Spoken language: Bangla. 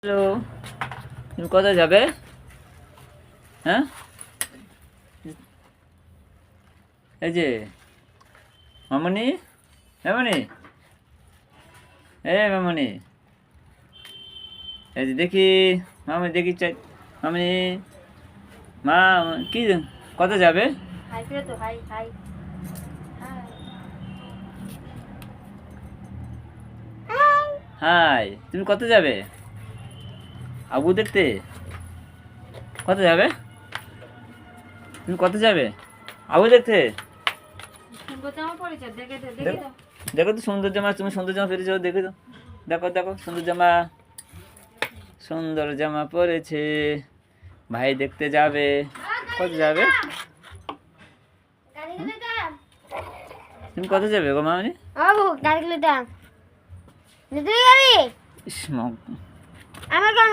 হ্যালো, তুমি কোথায় যাবে? হ্যাঁ, এই যে মামনি, মামনি, মামনি, এই যে দেখি, মামনি দেখি চাই, মামনি, মা, কি কোথায় যাবে? হাই করে তো হাই হাই হাই, তুমি কোথায় যাবে? আবু দেখতে? কোথায় যাবে? তুমি কোথায় যাবে? আবু দেখতে? সুন্দর জামা পরেছে দেখে তো দেখে দেখো, তো দেখো তো সুন্দর জামা, তুমি সুন্দর জামা পরেছো, দেখে তো, দেখো দেখো সুন্দর জামা, সুন্দর জামা পরেছে, ভাই দেখতে যাবে। কোথায় যাবে? তুমি কোথায় যাবে গো মামনি? বাবু গাড়িগুলো দাম নিতে গাড়ি ইস, আমার গাড়ি